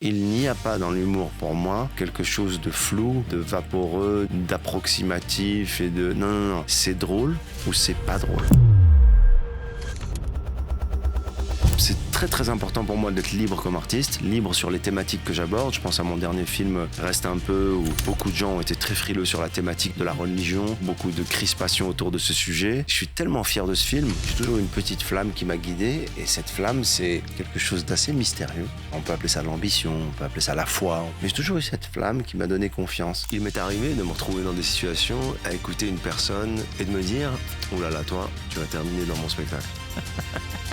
Il n'y a pas dans l'humour, pour moi, quelque chose de flou, de vaporeux, d'approximatif et de... Non, non, non. C'est drôle ou c'est pas drôle. C'est très très important pour moi d'être libre comme artiste, libre sur les thématiques que j'aborde. Je pense à mon dernier film Reste un peu, où beaucoup de gens ont été très frileux sur la thématique de la religion, beaucoup de crispation autour de ce sujet. Je suis tellement fier de ce film, j'ai toujours une petite flamme qui m'a guidé, et cette flamme c'est quelque chose d'assez mystérieux. On peut appeler ça l'ambition, on peut appeler ça la foi, mais j'ai toujours eu cette flamme qui m'a donné confiance. Il m'est arrivé de me retrouver dans des situations à écouter une personne et de me dire « Oh là là, toi, tu vas terminer dans mon spectacle ».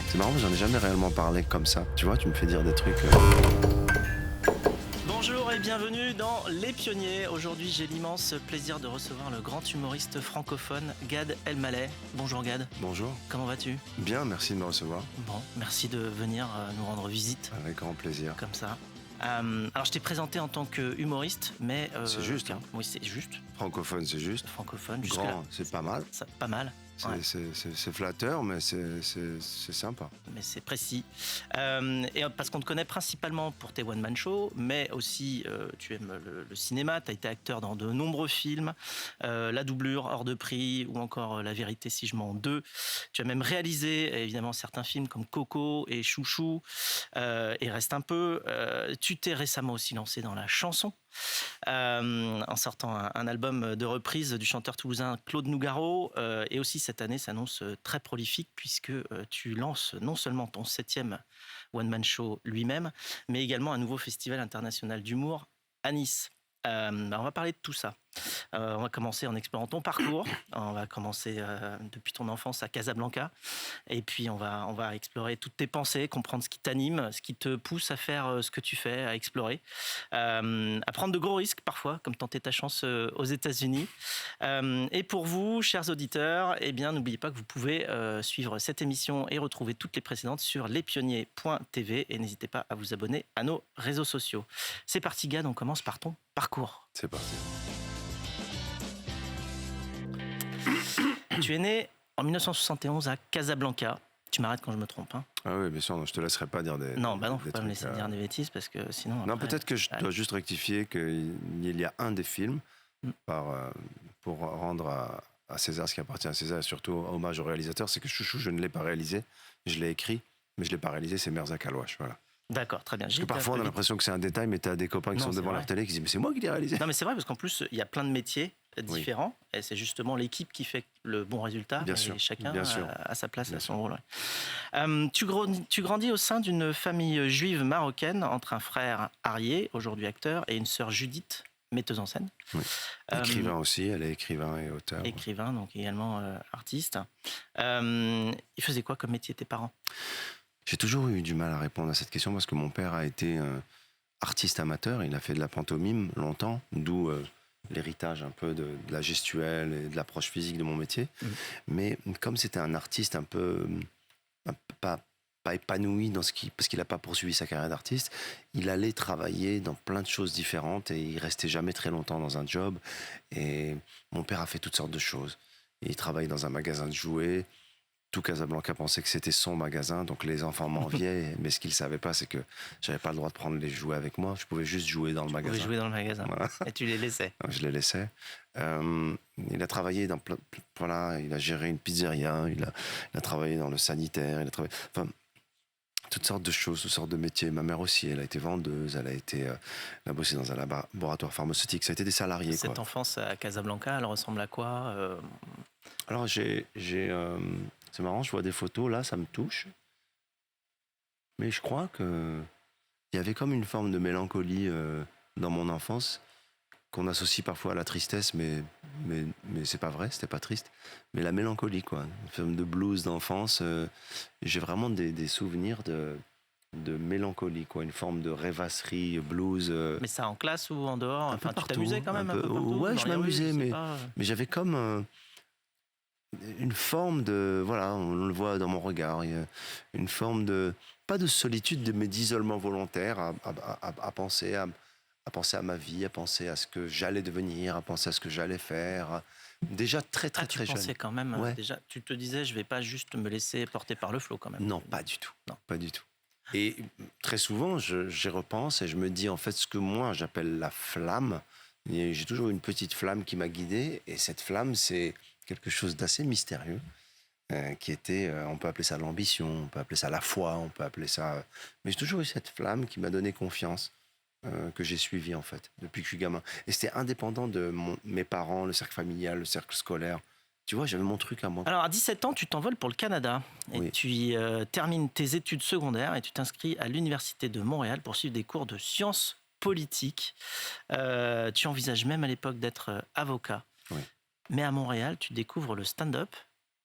C'est marrant, j'en ai jamais réellement parlé comme ça. Tu vois, tu me fais dire des trucs... Bonjour et bienvenue dans Les Pionniers. Aujourd'hui, j'ai l'immense plaisir de recevoir le grand humoriste francophone Gad Elmaleh. Bonjour Gad. Bonjour. Comment vas-tu ? Bien, merci de me recevoir. Bon, merci de venir nous rendre visite. Avec grand plaisir. Comme ça. Alors, je t'ai présenté en tant que humoriste, mais... c'est juste, hein. Oui, c'est juste. Francophone, c'est juste. Francophone, Grand, c'est pas mal. Pas mal. Ouais. C'est flatteur, mais c'est sympa. Mais c'est précis. Et parce qu'on te connaît principalement pour tes one-man shows, mais aussi tu aimes le cinéma, tu as été acteur dans de nombreux films, La Doublure, Hors de prix, ou encore La Vérité si je mens 2. Tu as même réalisé évidemment certains films comme Coco et Chouchou, et Reste un peu. Tu t'es récemment aussi lancé dans la chanson, en sortant un album de reprise du chanteur toulousain Claude Nougaro, et aussi cette année s'annonce très prolifique puisque tu lances non seulement ton 7e one-man show lui-même, mais également un nouveau festival international d'humour à Nice. On va parler de tout ça. On va commencer en explorant ton parcours. On va commencer depuis ton enfance à Casablanca. Et puis, on va explorer toutes tes pensées, comprendre ce qui t'anime, ce qui te pousse à faire ce que tu fais, à explorer. À prendre de gros risques parfois, comme tenter ta chance aux États-Unis. Et pour vous, chers auditeurs, eh bien, n'oubliez pas que vous pouvez suivre cette émission et retrouver toutes les précédentes sur lespionniers.tv. Et n'hésitez pas à vous abonner à nos réseaux sociaux. C'est parti, Gad, on commence par ton parcours. C'est parti. Tu es né en 1971 à Casablanca. Tu m'arrêtes quand je me trompe. Hein. Ah oui, bien sûr, non, je te laisserai pas dire des... Non, bah non, faut des pas me trucs, laisser dire des bêtises parce que sinon... Non, après, peut-être que je dois juste rectifier qu'il y a un des films, pour rendre à César ce qui appartient à César, et surtout hommage au réalisateur, c'est que Chouchou, je ne l'ai pas réalisé, je l'ai écrit, mais je ne l'ai pas réalisé, c'est Merzak Alouache, voilà. D'accord, très bien. Parce que parfois on a l'impression que c'est un détail, mais tu as des copains qui sont devant leur télé qui disent mais c'est moi qui l'ai réalisé. Non mais c'est vrai parce qu'en plus il y a plein de métiers différents et c'est justement l'équipe qui fait le bon résultat. Bien et sûr, chacun bien sûr. a sa place, Bien a son rôle. Tu grandis au sein d'une famille juive marocaine entre un frère Arié, aujourd'hui acteur, et une sœur Judith, metteuse en scène. Oui. Écrivain aussi, elle est écrivain et auteur. Écrivain, donc également artiste. Ils faisaient quoi comme métier tes parents ? J'ai toujours eu du mal à répondre à cette question parce que mon père a été artiste amateur, il a fait de la pantomime longtemps, d'où l'héritage un peu de la gestuelle et de l'approche physique de mon métier. Mais comme c'était un artiste un peu pas épanoui dans parce qu'il n'a pas poursuivi sa carrière d'artiste, il allait travailler dans plein de choses différentes et il restait jamais très longtemps dans un job. Et mon père a fait toutes sortes de choses. Il travaillait dans un magasin de jouets. Tout Casablanca pensait que c'était son magasin, donc les enfants m'enviaient, mais ce qu'ils ne savaient pas, c'est que j'avais pas le droit de prendre les jouets avec moi, je pouvais juste jouer dans le magasin. Tu pouvais jouer dans le magasin, voilà. Et tu les laissais. Je les laissais. Il a travaillé dans voilà, il a géré une pizzeria, il a travaillé dans le sanitaire, il a travaillé... Enfin, toutes sortes de choses, toutes sortes de métiers. Ma mère aussi, elle a été vendeuse, elle a bossé dans un laboratoire pharmaceutique, ça a été des salariés. Cette enfance à Casablanca, elle ressemble à quoi Alors c'est marrant, je vois des photos, là, ça me touche. Mais je crois qu'il y avait comme une forme de mélancolie dans mon enfance qu'on associe parfois à la tristesse, mais c'est pas vrai, c'était pas triste. Mais la mélancolie, quoi. Une forme de blues d'enfance. J'ai vraiment des souvenirs de mélancolie, quoi. Une forme de rêvasserie, blues. Mais ça en classe ou en dehors? Enfin, tu t'amusais quand même un peu partout? Ouais, je m'amusais, mais j'avais comme... une forme de... Voilà, on le voit dans mon regard. Il y a une forme de... Pas de solitude, mais d'isolement volontaire à penser à ma vie, à penser à ce que j'allais devenir, à penser à ce que j'allais faire. Déjà très jeune. Tu pensais quand même, déjà, tu te disais, je vais pas juste me laisser porter par le flot quand même. Non, pas du tout. Non, pas du tout. Et très souvent, j'y repense et je me dis en fait ce que moi j'appelle la flamme. Et j'ai toujours une petite flamme qui m'a guidé et cette flamme, c'est quelque chose d'assez mystérieux. Qui était, on peut appeler ça l'ambition, on peut appeler ça la foi, on peut appeler ça... Mais j'ai toujours eu cette flamme qui m'a donné confiance, que j'ai suivie en fait, depuis que je suis gamin. Et c'était indépendant de mes parents, le cercle familial, le cercle scolaire. Tu vois, j'avais mon truc à moi. Alors, à 17 ans, tu t'envoles pour le Canada et Oui. tu termines tes études secondaires et tu t'inscris à l'Université de Montréal pour suivre des cours de sciences politiques. Tu envisages même à l'époque d'être avocat. Oui. Mais à Montréal, tu découvres le stand-up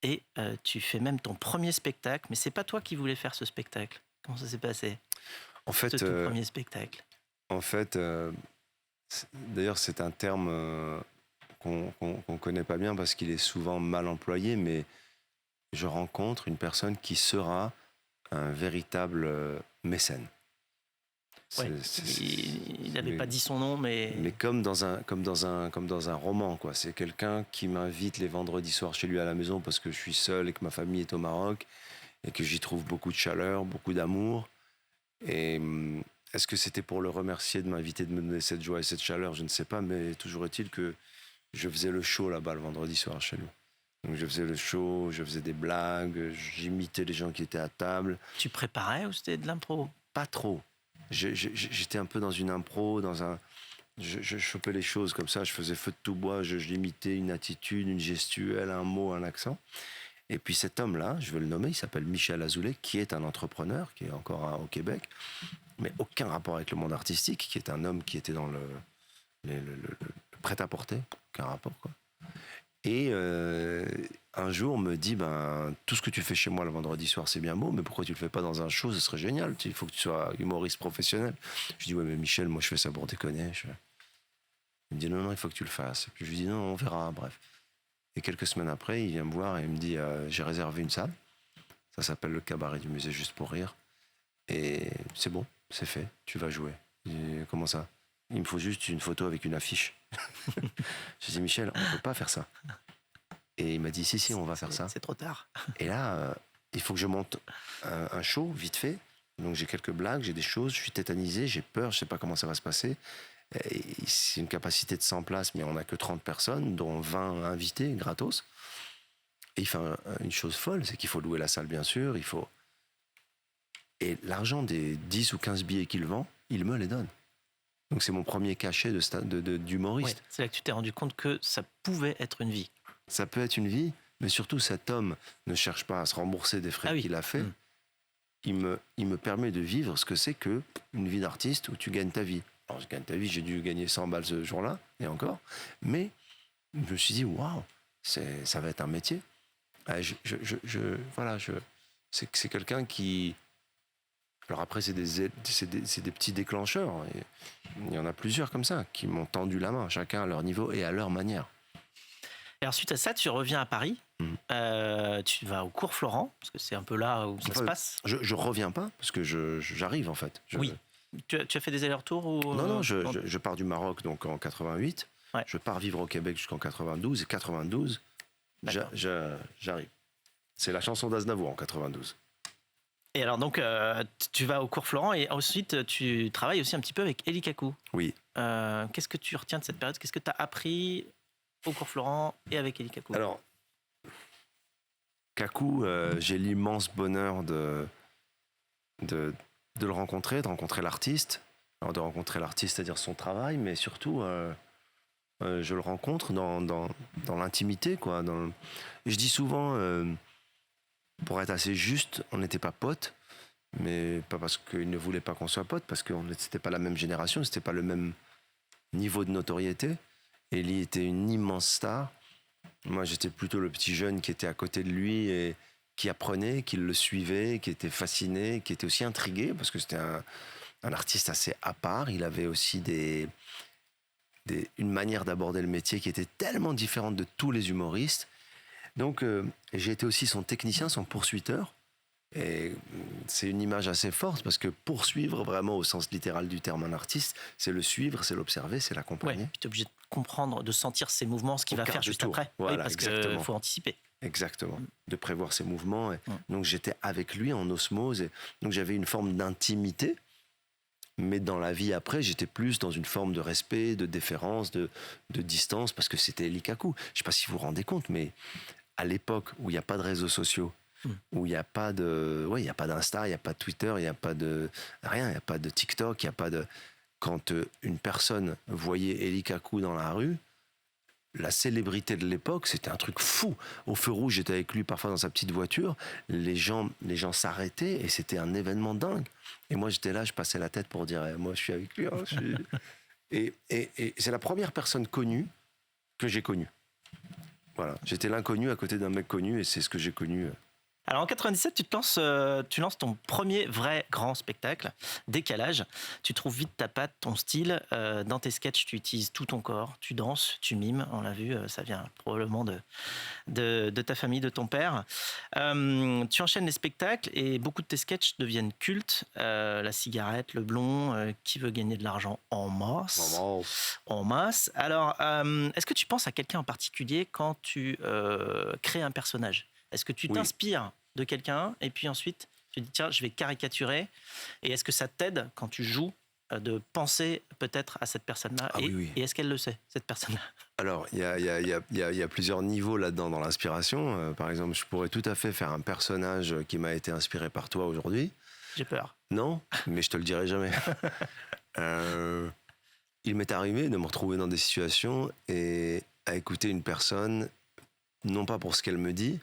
et tu fais même ton premier spectacle. Mais c'est pas toi qui voulais faire ce spectacle. Comment ça s'est passé, En fait, ce tout premier spectacle? D'ailleurs, c'est un terme qu'on connaît pas bien parce qu'il est souvent mal employé, mais je rencontre une personne qui sera un véritable mécène. Ouais, il n'avait pas dit son nom, mais comme dans un roman, quoi. C'est quelqu'un qui m'invite les vendredis soirs chez lui à la maison parce que je suis seul et que ma famille est au Maroc et que j'y trouve beaucoup de chaleur, beaucoup d'amour. Et est-ce que c'était pour le remercier de m'inviter, de me donner cette joie et cette chaleur? Je ne sais pas, mais toujours est-il que je faisais le show là-bas le vendredi soir chez lui. Donc je faisais le show, je faisais des blagues, j'imitais les gens qui étaient à table. Tu préparais ou c'était de l'impro? Pas trop. J'étais un peu dans une impro, je chopais les choses comme ça, je faisais feu de tout bois, j'imitais une attitude, une gestuelle, un mot, un accent. Et puis cet homme-là, je vais le nommer, il s'appelle Michel Azoulay, qui est un entrepreneur, qui est encore au Québec, mais aucun rapport avec le monde artistique, qui est un homme qui était dans le prêt-à-porter, aucun rapport, quoi. Et un jour, on me dit, tout ce que tu fais chez moi le vendredi soir, c'est bien beau, mais pourquoi tu le fais pas dans un show? Ce serait génial. Il faut que tu sois humoriste professionnel. Je dis, ouais, mais Michel, moi, je fais ça pour déconner. Il me dit, non, il faut que tu le fasses. Et puis je lui dis, non, on verra, bref. Et quelques semaines après, il vient me voir et il me dit, j'ai réservé une salle. Ça s'appelle le Cabaret du Musée Juste pour Rire. Et c'est bon, c'est fait, tu vas jouer. Je dis, comment ça? Il me faut juste une photo avec une affiche. Je dis, Michel, on ne peut pas faire ça. Et il m'a dit, si, on va faire ça. C'est trop tard. Et là, il faut que je monte un show, vite fait. Donc j'ai quelques blagues, j'ai des choses, je suis tétanisé, j'ai peur, je ne sais pas comment ça va se passer. Et c'est une capacité de 100 places, mais on n'a que 30 personnes, dont 20 invités, gratos. Et il fait une chose folle, c'est qu'il faut louer la salle, bien sûr. Et l'argent des 10 ou 15 billets qu'il vend, il me les donne. Donc c'est mon premier cachet d'humoriste. Ouais, c'est là que tu t'es rendu compte que ça pouvait être une vie. Ça peut être une vie, mais surtout cet homme ne cherche pas à se rembourser des frais qu'il a fait. Il me permet de vivre ce que c'est qu'une vie d'artiste où tu gagnes ta vie. Alors je gagne ta vie, j'ai dû gagner 100 balles ce jour-là, et encore. Mais je me suis dit, waouh, ça va être un métier. C'est quelqu'un qui... Alors après, c'est des petits déclencheurs. Et il y en a plusieurs comme ça, qui m'ont tendu la main, chacun à leur niveau et à leur manière. Et alors, suite à ça, tu reviens à Paris. Tu vas au cours Florent, parce que c'est un peu là où ça se passe. Je reviens pas, parce que j'arrive en fait. Oui. Tu as fait des allers-retours ou... Non, je pars du Maroc donc en 88. Ouais. Je pars vivre au Québec jusqu'en 92. Et 92, j'arrive. C'est la chanson d'Aznavour en 92. Et alors donc, tu vas au cours Florent et ensuite tu travailles aussi un petit peu avec Eli Kaku. Oui. Qu'est-ce que tu retiens de cette période? Qu'est-ce que tu as appris au cours Florent et avec Eli Kaku? Alors, Kaku, j'ai l'immense bonheur de le rencontrer, de rencontrer l'artiste. Alors de rencontrer l'artiste, c'est-à-dire son travail, mais surtout, je le rencontre dans l'intimité, quoi. Je dis souvent, pour être assez juste, on n'était pas potes, mais pas parce qu'il ne voulait pas qu'on soit potes, parce que c'était pas la même génération, c'était pas le même niveau de notoriété. Eli était une immense star. Moi, j'étais plutôt le petit jeune qui était à côté de lui et qui apprenait, qui le suivait, qui était fasciné, qui était aussi intrigué, parce que c'était un artiste assez à part. Il avait aussi une manière d'aborder le métier qui était tellement différente de tous les humoristes. Donc, j'ai été aussi son technicien, son poursuiteur. Et c'est une image assez forte, parce que poursuivre vraiment au sens littéral du terme un artiste, c'est le suivre, c'est l'observer, c'est l'accompagner. Ouais, puis tu es obligé de comprendre, de sentir ses mouvements, ce qu'il va faire juste après. Voilà, oui, parce qu'il faut anticiper. Exactement, de prévoir ses mouvements. Donc j'étais avec lui en osmose. Donc j'avais une forme d'intimité. Mais dans la vie après, j'étais plus dans une forme de respect, de déférence, de distance, parce que c'était Eli Kaku. Je ne sais pas si vous vous rendez compte, mais à l'époque où il n'y a pas de réseaux sociaux, où il n'y a pas il y a pas d'Insta, il n'y a pas de Twitter, il n'y a pas de rien, il n'y a pas de TikTok, il n'y a pas de... Quand une personne voyait Eli Kaku dans la rue, la célébrité de l'époque, c'était un truc fou. Au feu rouge, j'étais avec lui parfois dans sa petite voiture. Les gens s'arrêtaient et c'était un événement dingue. Et moi, j'étais là, je passais la tête pour dire, moi, je suis avec lui. Hein, et c'est la première personne connue que j'ai connue. Voilà, j'étais l'inconnu à côté d'un mec connu et c'est ce que j'ai connu. Alors en 97, tu lances ton premier vrai grand spectacle, Décalage. Tu trouves vite ta patte, ton style. Dans tes sketchs, tu utilises tout ton corps. Tu danses, tu mimes. On l'a vu, ça vient probablement de ta famille, de ton père. Tu enchaînes les spectacles et beaucoup de tes sketchs deviennent cultes. La cigarette, le blond, qui veut gagner de l'argent en masse. En masse. Alors, est-ce que tu penses à quelqu'un en particulier quand tu crées un personnage ? Est-ce que tu t'inspires de quelqu'un et puis ensuite tu dis tiens, je vais caricaturer, et est-ce que ça t'aide quand tu joues de penser peut-être à cette personne-là et est-ce qu'elle le sait, cette personne-là? Alors, il y a plusieurs niveaux là-dedans dans l'inspiration. Par exemple, je pourrais tout à fait faire un personnage qui m'a été inspiré par toi aujourd'hui. J'ai peur. Non, mais je te le dirai jamais. Il m'est arrivé de me retrouver dans des situations et à écouter une personne, non pas pour ce qu'elle me dit.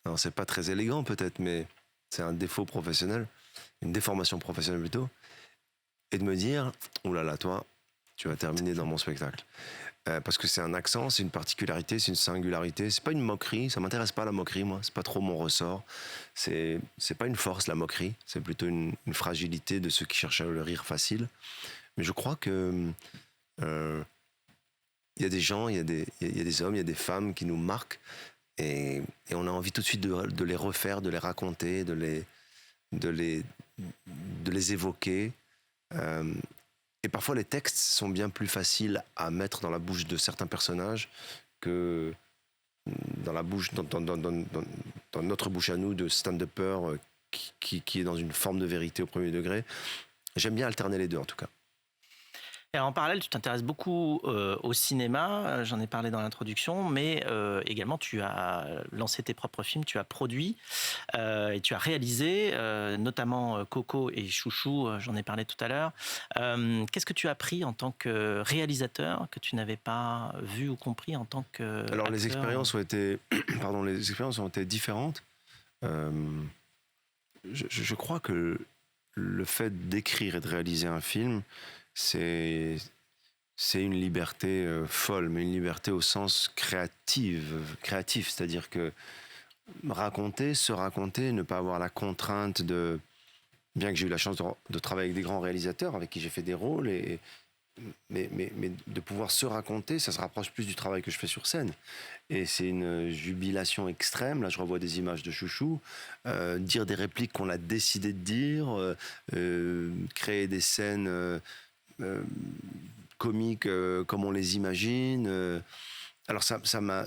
Alors, c'est pas très élégant peut-être, mais c'est un défaut professionnel, une déformation professionnelle plutôt, et de me dire, oh là là, toi, tu vas terminer dans mon spectacle. Parce que c'est un accent, c'est une particularité, c'est une singularité, c'est pas une moquerie, ça m'intéresse pas la moquerie, moi, c'est pas trop mon ressort. C'est pas une force, la moquerie, c'est plutôt une fragilité de ceux qui cherchent le rire facile. Mais je crois que il y a des gens, il y a des hommes, il y a des femmes qui nous marquent. Et on a envie tout de suite de les refaire, de les raconter, de les évoquer. Et parfois, les textes sont bien plus faciles à mettre dans la bouche de certains personnages que dans notre bouche à nous de stand-upper qui est dans une forme de vérité au premier degré. J'aime bien alterner les deux, en tout cas. Et en parallèle, tu t'intéresses beaucoup au cinéma, j'en ai parlé dans l'introduction, mais également tu as lancé tes propres films, tu as produit et tu as réalisé, notamment Coco et Chouchou, j'en ai parlé tout à l'heure. Qu'est-ce que tu as appris en tant que réalisateur que tu n'avais pas vu ou compris en tant que Alors acteur? les expériences ont été différentes. Je crois que le fait d'écrire et de réaliser un film, c'est une liberté folle, mais une liberté au sens créatif, c'est-à-dire que se raconter, ne pas avoir la contrainte de... Bien que j'ai eu la chance de travailler avec des grands réalisateurs avec qui j'ai fait des rôles, mais de pouvoir se raconter, ça se rapproche plus du travail que je fais sur scène. Et c'est une jubilation extrême. Là, je revois des images de Chouchou, dire des répliques qu'on a décidé de dire, créer des scènes... comiques comme on les imagine. Alors ça m'a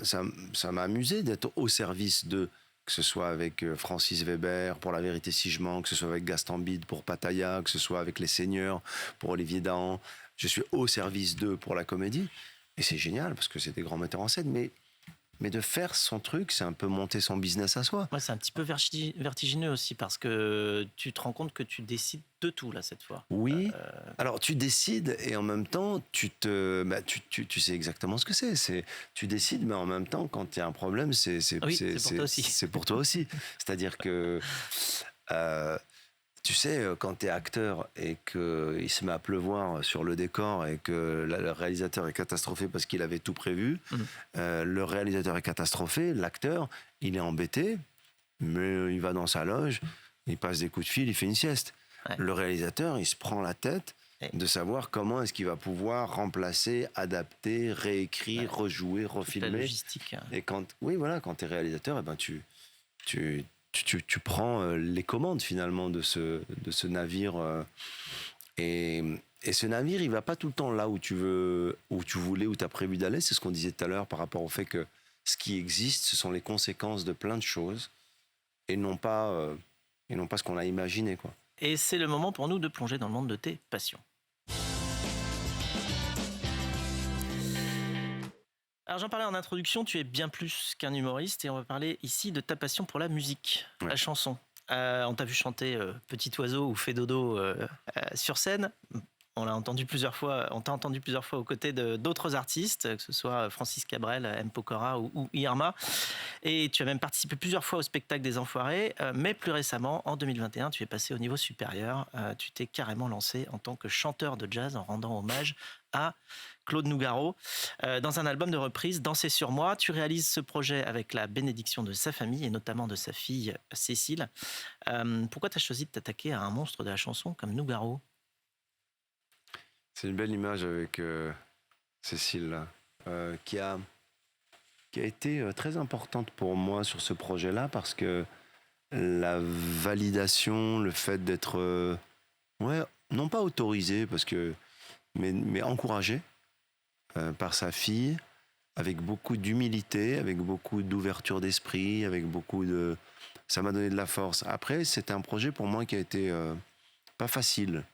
amusé d'être au service de, que ce soit avec Francis Weber pour La Vérité si je mens, que ce soit avec Gaston Bide pour Pattaya, que ce soit avec Les Seigneurs pour Olivier Dahan. Je suis au service d'eux pour la comédie. Et c'est génial parce que c'est des grands metteurs en scène, mais de faire son truc, c'est un peu monter son business à soi. Ouais, c'est un petit peu vertigineux aussi parce que tu te rends compte que tu décides de tout là cette fois. Oui. Alors tu décides et en même temps tu sais exactement ce que c'est. Tu décides, mais en même temps quand il y a un problème, c'est pour toi aussi. C'est-à-dire que tu sais, quand tu es acteur et qu'il se met à pleuvoir sur le décor et que le réalisateur est catastrophé parce qu'il avait tout prévu, le réalisateur est catastrophé, l'acteur, il est embêté, mais il va dans sa loge, il passe des coups de fil, il fait une sieste. Ouais. Le réalisateur, il se prend la tête de savoir comment est-ce qu'il va pouvoir remplacer, adapter, réécrire, rejouer, refilmer. La logistique. Et quand tu es réalisateur, tu prends les commandes finalement de ce navire. Et ce navire, il va pas tout le temps là où tu voulais, où tu as prévu d'aller. C'est ce qu'on disait tout à l'heure par rapport au fait que ce qui existe, ce sont les conséquences de plein de choses et non pas ce qu'on a imaginé, quoi. Et c'est le moment pour nous de plonger dans le monde de tes passions. Alors j'en parlais en introduction, tu es bien plus qu'un humoriste et on va parler ici de ta passion pour la musique, Ouais. la chanson. On t'a vu chanter Petit Oiseau ou Fais dodo sur scène. On t'a entendu plusieurs fois aux côtés d'autres artistes, que ce soit Francis Cabrel, M. Pokora ou Irma. Et tu as même participé plusieurs fois au spectacle des Enfoirés. Mais plus récemment, en 2021, tu es passé au niveau supérieur. Tu t'es carrément lancé en tant que chanteur de jazz en rendant hommage à Claude Nougaro. Dans un album de reprise, Danser sur moi, tu réalises ce projet avec la bénédiction de sa famille et notamment de sa fille Cécile. Pourquoi tu as choisi de t'attaquer à un monstre de la chanson comme Nougaro ? C'est une belle image avec Cécile, là, qui a été très importante pour moi sur ce projet-là, parce que la validation, le fait d'être, non pas autorisé, mais encouragé par sa fille, avec beaucoup d'humilité, avec beaucoup d'ouverture d'esprit, ça m'a donné de la force. Après, c'était un projet pour moi qui a été pas facile.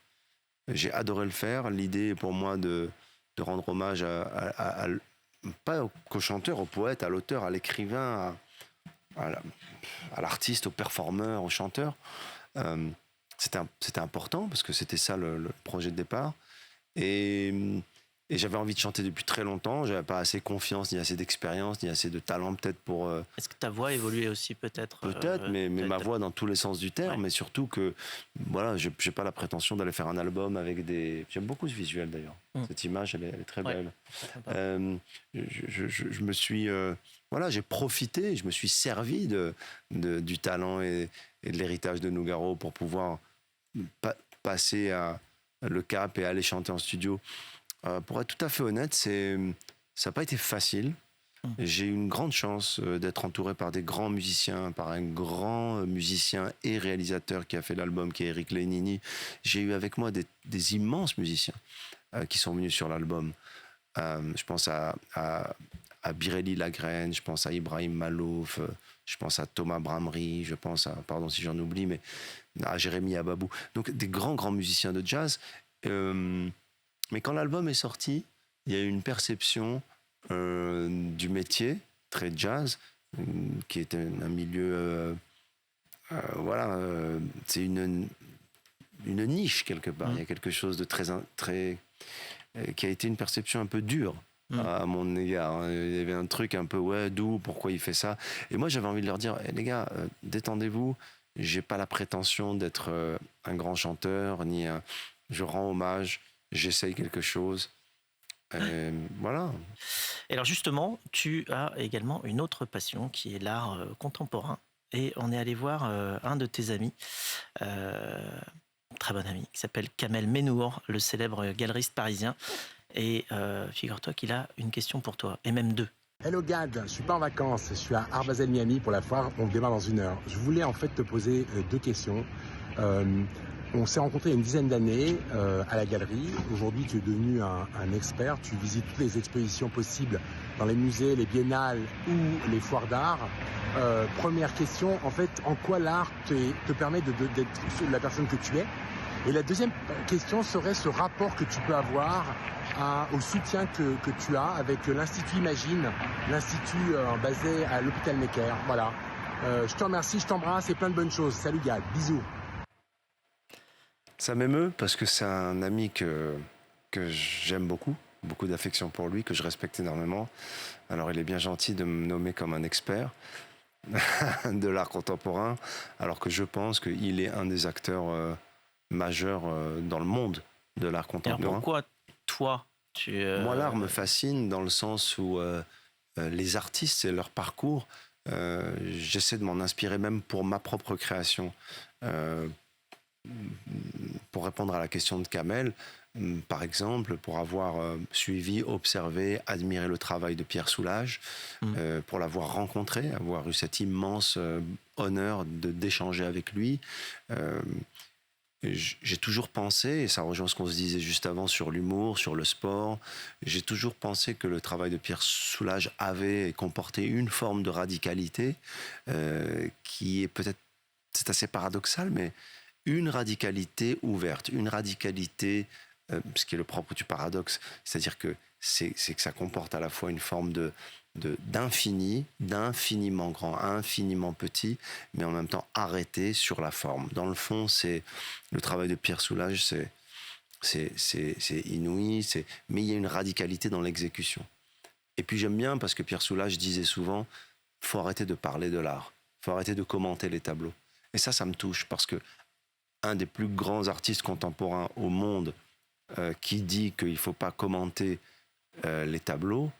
J'ai adoré le faire. L'idée pour moi de rendre hommage pas qu'au chanteur, au poète, à l'auteur, à l'écrivain, à l'artiste, au performeur, au chanteur. C'était important parce que c'était ça le projet de départ. Et j'avais envie de chanter depuis très longtemps. J'avais pas assez confiance, ni assez d'expérience, ni assez de talent peut-être pour... Est-ce que ta voix a évolué aussi peut-être mais ma voix dans tous les sens du terme, Ouais. mais surtout que, voilà, j'ai pas la prétention d'aller faire un album avec des... J'aime beaucoup ce visuel d'ailleurs. Cette image, elle est très belle. Je me suis... j'ai profité, je me suis servi du talent et de l'héritage de Nougaro pour pouvoir passer le cap et aller chanter en studio. Pour être tout à fait honnête, ça n'a pas été facile. J'ai eu une grande chance d'être entouré par des grands musiciens, par un grand musicien et réalisateur qui a fait l'album, qui est Eric Lénini. J'ai eu avec moi des immenses musiciens qui sont venus sur l'album. Je pense à Birelli Lagrène, je pense à Ibrahim Malouf, je pense à Thomas Bramery, je pense à, pardon si j'en oublie, mais à Jérémy Ababou. Donc des grands musiciens de jazz. Mais quand l'album est sorti, il y a eu une perception du métier, très jazz, qui est un milieu... c'est une niche quelque part. Il y a quelque chose de très qui a été une perception un peu dure à mon égard. Il y avait un truc un peu, d'où, pourquoi il fait ça. Et moi, j'avais envie de leur dire, les gars, détendez-vous. J'ai pas la prétention d'être un grand chanteur, je rends hommage, j'essaye quelque chose. Voilà. Et alors justement, tu as également une autre passion qui est l'art contemporain. Et on est allé voir un de tes amis, très bon ami, qui s'appelle Kamel Ménour, le célèbre galeriste parisien. Et figure-toi qu'il a une question pour toi, et même deux. Hello Gad, je suis pas en vacances, je suis à Art Basel Miami pour la foire, on démarre dans 1 heure. Je voulais en fait te poser 2 questions. On s'est rencontrés il y a une dizaine d'années à la galerie. Aujourd'hui, tu es devenu un expert. Tu visites toutes les expositions possibles dans les musées, les biennales ou les foires d'art. Première question, en fait, en quoi l'art te permet d'être la personne que tu es? Et la deuxième question serait ce rapport que tu peux avoir au soutien que tu as avec l'Institut Imagine, l'Institut basé à l'hôpital Necker. Voilà. Je te remercie, je t'embrasse et plein de bonnes choses. Salut Gad, bisous. Ça m'émeut parce que c'est un ami que j'aime beaucoup d'affection pour lui, que je respecte énormément. Alors il est bien gentil de me nommer comme un expert de l'art contemporain, alors que je pense qu'il est un des acteurs majeurs dans le monde de l'art contemporain. Alors pourquoi toi Moi, l'art me fascine dans le sens où les artistes et leur parcours, j'essaie de m'en inspirer même pour ma propre création. Pour répondre à la question de Kamel, par exemple, pour avoir suivi, observé, admiré le travail de Pierre Soulages, pour l'avoir rencontré, avoir eu cet immense honneur d'échanger avec lui, j'ai toujours pensé, et ça rejoint ce qu'on se disait juste avant sur l'humour, sur le sport, j'ai toujours pensé que le travail de Pierre Soulages avait et comportait une forme de radicalité qui est peut-être, c'est assez paradoxal, mais une radicalité ouverte, une radicalité, ce qui est le propre du paradoxe, c'est-à-dire que c'est que ça comporte à la fois une forme d'infini, d'infiniment grand, infiniment petit, mais en même temps arrêté sur la forme. Dans le fond, c'est le travail de Pierre Soulages, c'est inouï, mais il y a une radicalité dans l'exécution. Et puis j'aime bien parce que Pierre Soulages disait souvent, faut arrêter de parler de l'art, faut arrêter de commenter les tableaux. Et ça me touche parce que un des plus grands artistes contemporains au monde qui dit qu'il ne faut pas commenter les tableaux,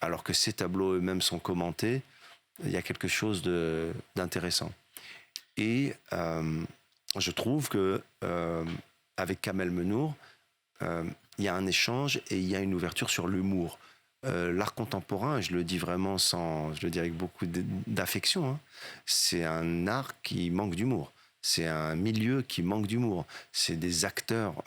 alors que ces tableaux eux-mêmes sont commentés, il y a quelque chose d'intéressant. Et je trouve que avec Kamel Menour, il y a un échange et il y a une ouverture sur l'humour. L'art contemporain, je le dis vraiment je le dis avec beaucoup d'affection, hein, c'est un art qui manque d'humour. C'est un milieu qui manque d'humour. C'est des acteurs.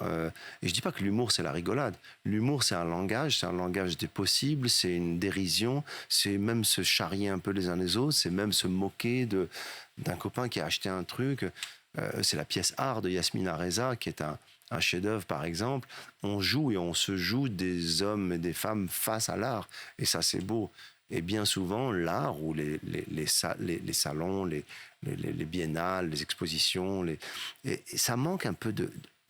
Et je dis pas que l'humour, c'est la rigolade. L'humour, c'est un langage des possibles, c'est une dérision, c'est même se charrier un peu les uns les autres, c'est même se moquer d'un copain qui a acheté un truc. C'est la pièce Art de Yasmina Reza, qui est un chef-d'œuvre, par exemple. On joue et on se joue des hommes et des femmes face à l'art. Et ça, c'est beau. Et bien souvent, l'art ou les salons, les biennales, les expositions, et ça manque un peu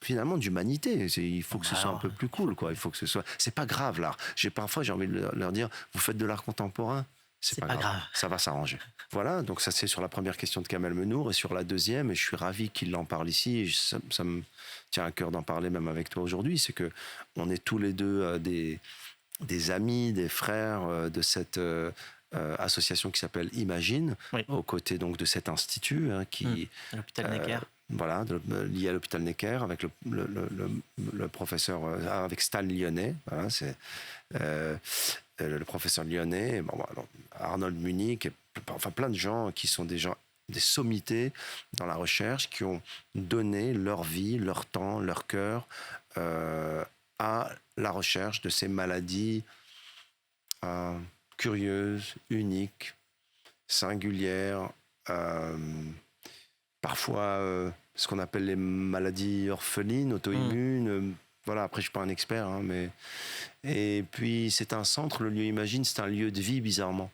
finalement d'humanité. Il faut que ce soit un peu plus cool, quoi. Il faut que ce soit. C'est pas grave l'art. Parfois j'ai envie de leur dire, vous faites de l'art contemporain. C'est pas grave. Ça va s'arranger. Voilà. Donc ça c'est sur la première question de Kamel Menour, et sur la deuxième, et je suis ravi qu'il en parle ici. Et ça me tient à cœur d'en parler même avec toi aujourd'hui. C'est que on est tous les deux des amis, des frères de cette association qui s'appelle Imagine, oui, aux côtés donc de cet institut qui l'hôpital Necker. Voilà, lié à l'hôpital Necker avec le professeur, avec Stan Lyonnais. Voilà, c'est le professeur Lyonnais, Arnold Munich, enfin plein de gens qui sont des sommités dans la recherche, qui ont donné leur vie, leur temps, leur cœur à la recherche de ces maladies curieuses, uniques, singulières, parfois ce qu'on appelle les maladies orphelines, auto-immunes. Voilà, après je suis pas un expert, hein, mais et puis c'est un centre, le lieu Imagine, c'est un lieu de vie bizarrement.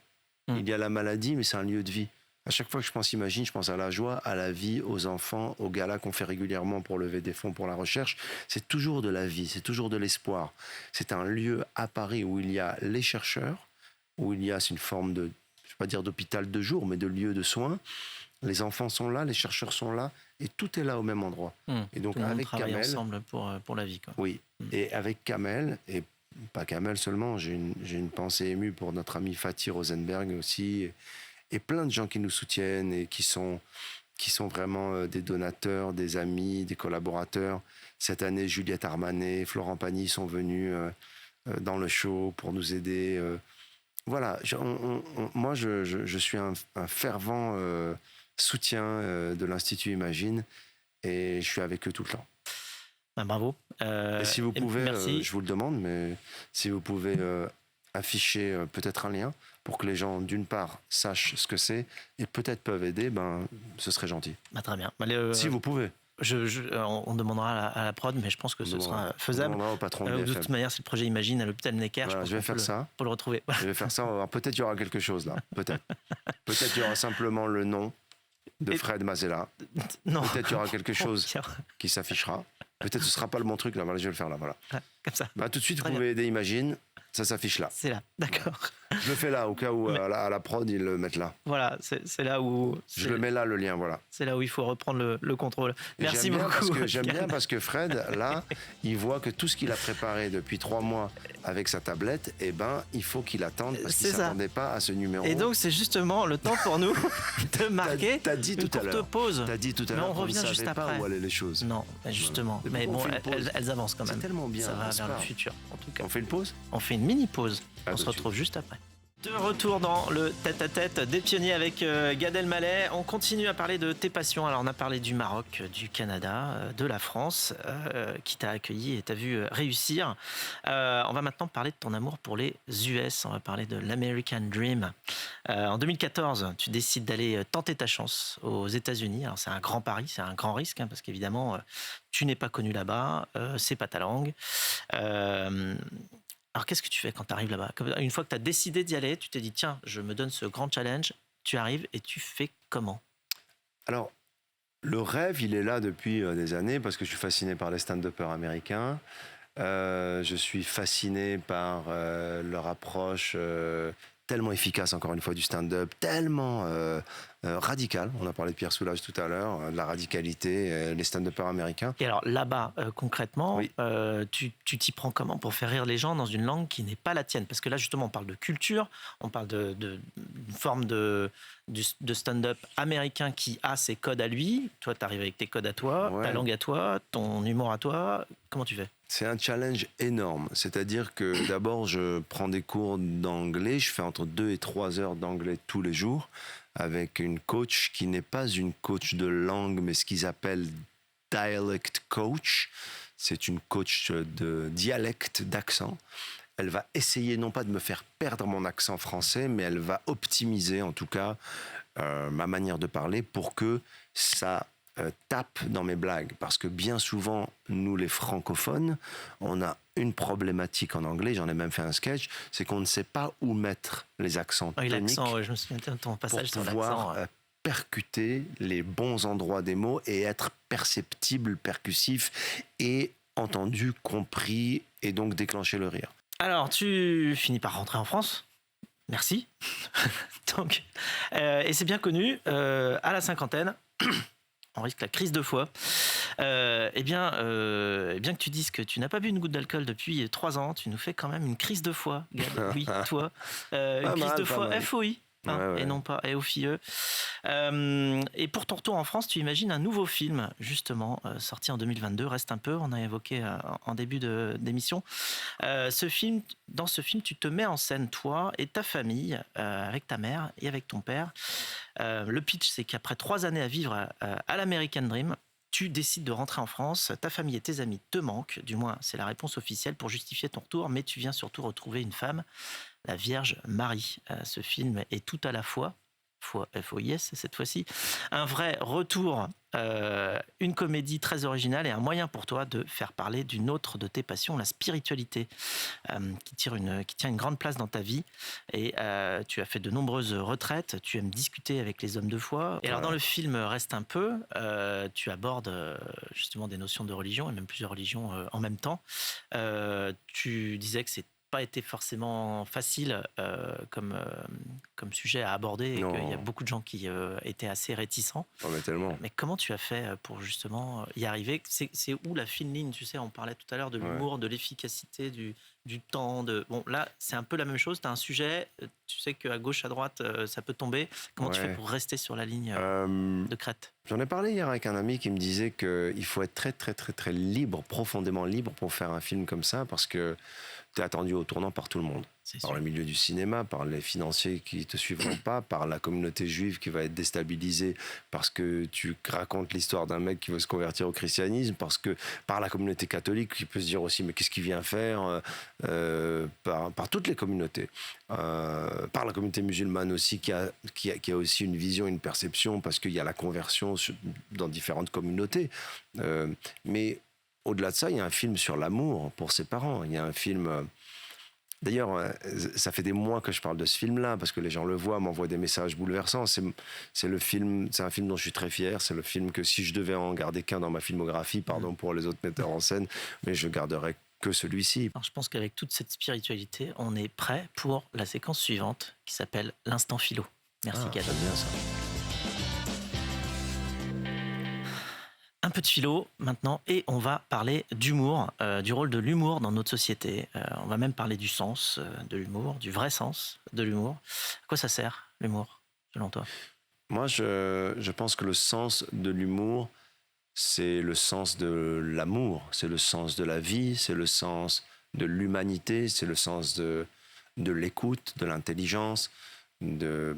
Il y a la maladie, mais c'est un lieu de vie. À chaque fois que je pense Imagine, je pense à la joie, à la vie, aux enfants, aux galas qu'on fait régulièrement pour lever des fonds pour la recherche. C'est toujours de la vie, c'est toujours de l'espoir. C'est un lieu à Paris où il y a les chercheurs, où il y a, c'est une forme de, je ne vais pas dire d'hôpital de jour, mais de lieu de soins. Les enfants sont là, les chercheurs sont là, et tout est là au même endroit. Et donc avec Kamel, ensemble pour la vie, quoi. Oui, et avec Kamel, et pas Kamel seulement, j'ai une pensée émue pour notre ami Fatih Rosenberg aussi, et plein de gens qui nous soutiennent et qui sont vraiment des donateurs, des amis, des collaborateurs. Cette année, Juliette Armanet, Florent Pagny sont venus dans le show pour nous aider. Voilà, moi je suis un fervent soutien de l'Institut Imagine, et je suis avec eux tout le temps. Bravo. Et si vous pouvez, je vous le demande, mais si vous pouvez afficher peut-être un lien pour que les gens, d'une part, sachent ce que c'est et peut-être peuvent aider, ce serait gentil. Très bien. Si vous pouvez. On demandera à la prod, mais je pense que ce sera faisable. On demandera au patron de toute manière, c'est le projet Imagine à l'hôpital Necker. Voilà, je vais faire ça. Pour le retrouver. Je vais faire ça. Peut-être il y aura quelque chose là. Peut-être il y aura simplement le nom de Fred Mazella. Non. Peut-être il y aura quelque chose qui s'affichera. Peut-être ce sera pas le bon truc là. Voilà, je vais le faire là. Voilà. Comme ça. Tout de suite, vous pouvez aider Imagine. Ça s'affiche là. C'est là, d'accord. Je le fais là, au cas où à la prod, ils le mettent là. Voilà, c'est là où... Je le mets là, le lien, voilà. C'est là où il faut reprendre le contrôle. Merci beaucoup. J'aime bien parce que Fred, là, il voit que tout ce qu'il a préparé depuis 3 mois avec sa tablette, il faut qu'il attende parce qu'il ne s'attendait pas à ce numéro. Et donc, c'est justement le temps pour nous de marquer une courte pause. T'as dit tout à l'heure qu'on ne savait pas où allaient les choses. Non, justement. Mais bon, elles avancent quand même. C'est tellement bien. Ça va vers le futur, en tout cas. On fait une pause ? On fait une mini-pause. On se retrouve juste après. De retour dans le tête-à-tête des pionniers avec Gad Elmaleh. On continue à parler de tes passions. Alors on a parlé du Maroc, du Canada, de la France, qui t'a accueilli et t'a vu réussir. On va maintenant parler de ton amour pour les US. On va parler de l'American Dream. En 2014, tu décides d'aller tenter ta chance aux États-Unis. Alors c'est un grand pari, c'est un grand risque, parce qu'évidemment, tu n'es pas connu là-bas, c'est pas ta langue. Alors, qu'est-ce que tu fais quand tu arrives là-bas? Une fois que tu as décidé d'y aller, tu t'es dit, tiens, je me donne ce grand challenge. Tu arrives et tu fais comment? Alors, le rêve, il est là depuis des années parce que je suis fasciné par les stand-uppers américains. Je suis fasciné par leur approche tellement efficace, encore une fois, du stand-up, tellement radical. On a parlé de Pierre Soulages tout à l'heure, de la radicalité, les stand-uppers américains. Et alors là-bas, concrètement, Oui. tu t'y prends comment pour faire rire les gens dans une langue qui n'est pas la tienne? Parce que là, justement, on parle de culture, on parle d'une forme de stand-up américain qui a ses codes à lui. Toi, tu arrives avec tes codes à toi, Ouais. ta langue à toi, ton humour à toi. Comment tu fais? C'est un challenge énorme. C'est-à-dire que d'abord, je prends des cours d'anglais. Je fais entre 2 et 3 heures d'anglais tous les jours avec une coach qui n'est pas une coach de langue, mais ce qu'ils appellent dialect coach. C'est une coach de dialecte, d'accent. Elle va essayer non pas de me faire perdre mon accent français, mais elle va optimiser en tout cas ma manière de parler pour que ça tape dans mes blagues. Parce que bien souvent, nous les francophones, on a une problématique en anglais, j'en ai même fait un sketch, c'est qu'on ne sait pas où mettre les accents Oui, toniques l'accent, je me souviens de ton passage sur pour pouvoir l'accent. percuter les bons endroits des mots et être perceptible, percussif et entendu, compris et donc déclencher le rire. Alors, tu finis par rentrer en France. Merci. Donc, et c'est bien connu, à la cinquantaine, on risque la crise de foie. Eh bien que tu dises que tu n'as pas bu une goutte d'alcool depuis 3 ans, tu nous fais quand même une crise de foie, Gad. Oui, toi. Une crise de foie FOI. Ouais. Et non pas EOFIE. Et pour ton retour en France, tu imagines un nouveau film, justement, sorti en 2022. Reste un peu, on a évoqué en début d'émission. Dans ce film, tu te mets en scène, toi et ta famille, avec ta mère et avec ton père. Le pitch, c'est qu'après 3 années à vivre à l'American Dream, tu décides de rentrer en France, ta famille et tes amis te manquent, du moins c'est la réponse officielle pour justifier ton retour, mais tu viens surtout retrouver une femme, la Vierge Marie. Ce film est tout à la fois FOIS cette fois-ci, un vrai retour, une comédie très originale et un moyen pour toi de faire parler d'une autre de tes passions, la spiritualité, qui tient une grande place dans ta vie. Et tu as fait de nombreuses retraites, tu aimes discuter avec les hommes de foi. Et alors dans le film Reste un peu, tu abordes justement des notions de religion et même plusieurs religions en même temps. Tu disais que c'est pas été forcément facile comme sujet à aborder et qu'il y a beaucoup de gens qui étaient assez réticents. Oh, mais tellement. Mais comment tu as fait pour justement y arriver? C'est où la fine ligne? Tu sais, on parlait tout à l'heure de l'humour, de l'efficacité, du temps. Bon, là, c'est un peu la même chose. Tu as un sujet, tu sais qu'à gauche, à droite, ça peut tomber. Comment tu fais pour rester sur la ligne de crête? J'en ai parlé hier avec un ami qui me disait qu'il faut être très, très, très, très libre, profondément libre pour faire un film comme ça, parce que tu es attendu au tournant par tout le monde. Par le milieu du cinéma, par les financiers qui ne te suivront pas, par la communauté juive qui va être déstabilisée parce que tu racontes l'histoire d'un mec qui veut se convertir au christianisme, par la communauté catholique qui peut se dire aussi mais qu'est-ce qu'il vient faire, par toutes les communautés. Par la communauté musulmane aussi qui a aussi une vision, une perception parce qu'il y a la conversion dans différentes communautés. Mais au-delà de ça, il y a un film sur l'amour pour ses parents. Il y a un film... D'ailleurs, ça fait des mois que je parle de ce film-là, parce que les gens le voient, m'envoient des messages bouleversants. C'est un film dont je suis très fier. C'est le film que si je devais en garder qu'un dans ma filmographie, pardon pour les autres metteurs en scène, mais je garderais que celui-ci. Alors, je pense qu'avec toute cette spiritualité, on est prêt pour la séquence suivante, qui s'appelle l'Instant Philo. Merci, Gad. J'aime bien ça. Un peu de philo maintenant et on va parler d'humour, du rôle de l'humour dans notre société. On va même parler du sens de l'humour, du vrai sens de l'humour. À quoi ça sert l'humour, selon toi? Moi, je pense que le sens de l'humour, c'est le sens de l'amour, c'est le sens de la vie, c'est le sens de l'humanité, c'est le sens de de l'écoute, de l'intelligence. Il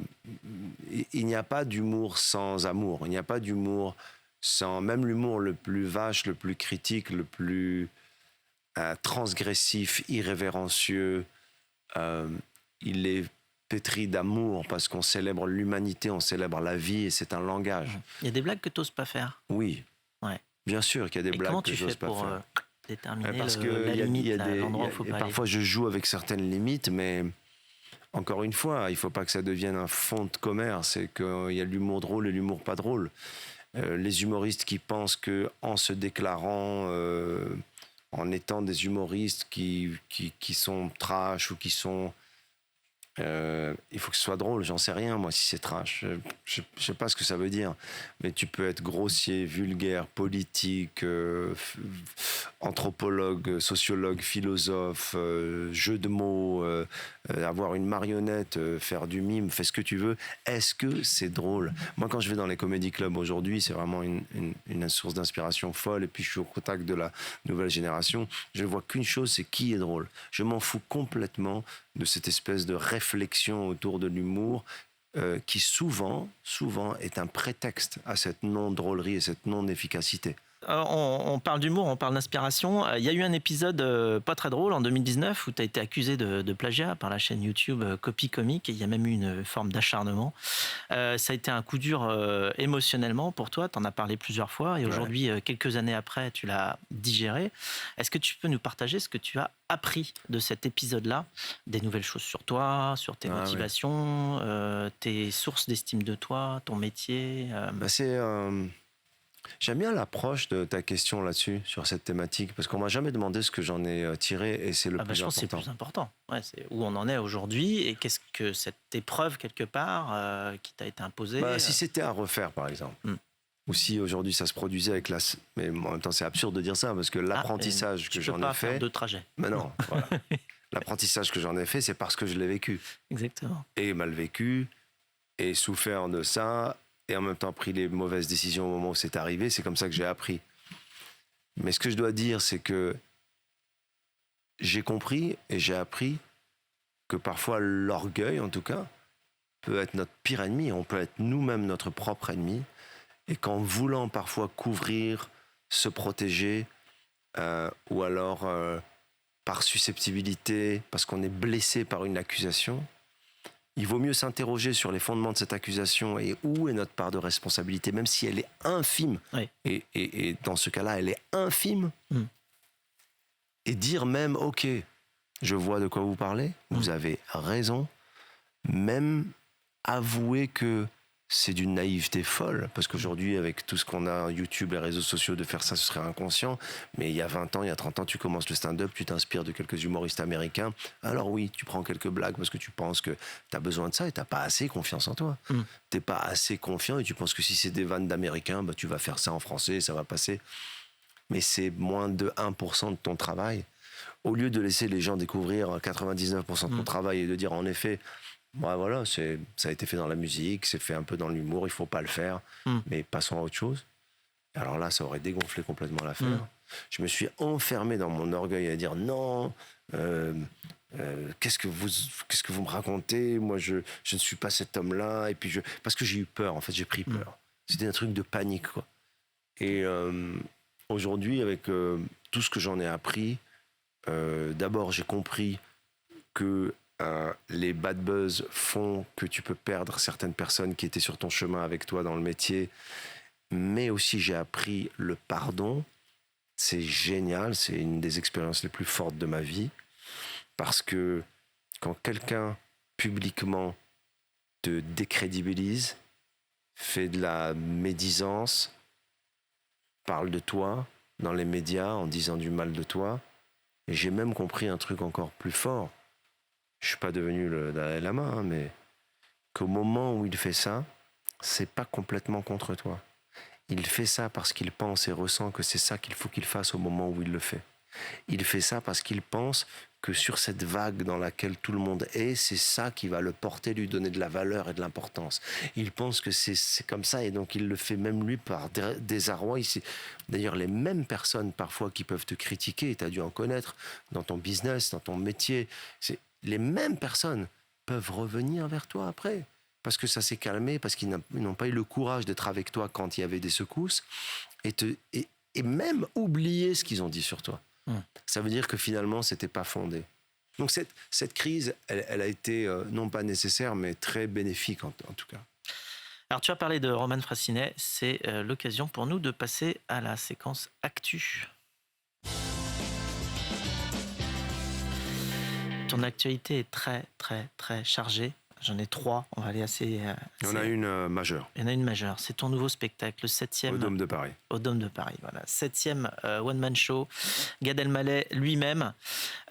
n'y a pas d'humour sans amour. Il n'y a pas d'humour sans... Même l'humour le plus vache, le plus critique, le plus transgressif, irrévérencieux, il est pétri d'amour parce qu'on célèbre l'humanité, on célèbre la vie et c'est un langage. Il y a des blagues que tu n'oses pas faire. Oui, bien sûr qu'il y a des blagues que je n'ose pas faire. Comment tu fais pour déterminer parce que la limite, l'endroit où il faut pas aller? Parfois je joue avec certaines limites, mais encore une fois, il ne faut pas que ça devienne un fonds de commerce et qu'il y a l'humour drôle et l'humour pas drôle. Les humoristes qui pensent qu'en se déclarant, en étant des humoristes qui sont trash ou qui sont... il faut que ce soit drôle, j'en sais rien moi si c'est trash, je sais pas ce que ça veut dire, mais tu peux être grossier, vulgaire, politique, anthropologue, sociologue, philosophe, jeu de mots, avoir une marionnette, faire du mime, fais ce que tu veux. Est-ce que c'est drôle? Moi quand je vais dans les comédie clubs aujourd'hui, c'est vraiment une source d'inspiration folle, et puis je suis au contact de la nouvelle génération, je ne vois qu'une chose, c'est qui est drôle. Je m'en fous complètement de cette espèce de réflexion autour de l'humour qui souvent est un prétexte à cette non-drôlerie et cette non-efficacité. On parle d'humour, on parle d'inspiration. Il y a eu un épisode pas très drôle en 2019 où tu as été accusé de plagiat par la chaîne YouTube Copy Comique, et il y a même eu une forme d'acharnement. Ça a été un coup dur émotionnellement pour toi, tu en as parlé plusieurs fois, et aujourd'hui, quelques années après, tu l'as digéré. Est-ce que tu peux nous partager ce que tu as appris de cet épisode-là, des nouvelles choses sur toi, sur tes motivations, tes sources d'estime de toi, ton métier? J'aime bien l'approche de ta question là-dessus, sur cette thématique, parce qu'on m'a jamais demandé ce que j'en ai tiré, et c'est le plus je pense que c'est le plus important. C'est où on en est aujourd'hui, et qu'est-ce que cette épreuve, quelque part, qui t'a été imposée... Si c'était à refaire, par exemple, ou si aujourd'hui ça se produisait avec la... Mais en même temps, c'est absurde de dire ça, parce que l'apprentissage que j'en ai fait... Tu peux pas faire deux trajets. Mais non, voilà. L'apprentissage que j'en ai fait, c'est parce que je l'ai vécu. Exactement. Et mal vécu, et souffert de ça... et en même temps pris les mauvaises décisions au moment où c'est arrivé. C'est comme ça que j'ai appris. Mais ce que je dois dire, c'est que j'ai compris et j'ai appris que parfois l'orgueil, en tout cas, peut être notre pire ennemi. On peut être nous-mêmes notre propre ennemi. Et qu'en voulant parfois couvrir, se protéger, ou alors par susceptibilité, parce qu'on est blessé par une accusation, il vaut mieux s'interroger sur les fondements de cette accusation et où est notre part de responsabilité, même si elle est infime. Oui. Et dans ce cas-là, elle est infime. Et dire même, ok, je vois de quoi vous parlez, vous avez raison. Même avouer que c'est d'une naïveté folle, parce qu'aujourd'hui, avec tout ce qu'on a, YouTube, les réseaux sociaux, de faire ça, ce serait inconscient. Mais il y a 20 ans, il y a 30 ans, tu commences le stand-up, tu t'inspires de quelques humoristes américains. Alors oui, tu prends quelques blagues parce que tu penses que tu as besoin de ça et tu n'as pas assez confiance en toi. Tu n'es pas assez confiant et tu penses que si c'est des vannes d'Américains, tu vas faire ça en français, ça va passer. Mais c'est moins de 1% de ton travail. Au lieu de laisser les gens découvrir 99% de ton travail et de dire en effet... voilà, ça a été fait dans la musique, c'est fait un peu dans l'humour, il faut pas le faire, mais passons à autre chose. Alors là, ça aurait dégonflé complètement l'affaire. Je me suis enfermé dans mon orgueil à dire non, qu'est-ce que vous me racontez? Moi, je ne suis pas cet homme-là. Et puis parce que j'ai eu peur, en fait, j'ai pris peur. C'était un truc de panique, quoi. Et aujourd'hui, avec tout ce que j'en ai appris, d'abord, j'ai compris que les bad buzz font que tu peux perdre certaines personnes qui étaient sur ton chemin avec toi dans le métier, mais aussi j'ai appris le pardon. C'est génial, c'est une des expériences les plus fortes de ma vie, parce que quand quelqu'un publiquement te décrédibilise, fait de la médisance, parle de toi dans les médias en disant du mal de toi, et j'ai même compris un truc encore plus fort. Je suis pas devenu le Dalai Lama, mais qu'au moment où il fait ça, c'est pas complètement contre toi. Il fait ça parce qu'il pense et ressent que c'est ça qu'il faut qu'il fasse au moment où il le fait. Il fait ça parce qu'il pense que sur cette vague dans laquelle tout le monde est, c'est ça qui va le porter, lui donner de la valeur et de l'importance. Il pense que c'est comme ça, et donc il le fait même lui par désarroi. D'ailleurs, les mêmes personnes parfois qui peuvent te critiquer, et tu as dû en connaître dans ton business, dans ton métier, les mêmes personnes peuvent revenir vers toi après. Parce que ça s'est calmé, parce qu'ils n'ont pas eu le courage d'être avec toi quand il y avait des secousses, et même oublier ce qu'ils ont dit sur toi. Ça veut dire que finalement, c'était pas fondé. Donc cette crise, elle a été non pas nécessaire, mais très bénéfique en tout cas. Alors tu as parlé de Roman Fraissinet, c'est l'occasion pour nous de passer à la séquence Actu. Ton actualité est très très très chargée. J'en ai 3, on va aller assez... Il y en a une majeure. Il y en a une majeure, c'est ton nouveau spectacle, le 7e... Au Dôme de Paris. Au Dôme de Paris, voilà. 7e one-man show, Gad Elmaleh lui-même.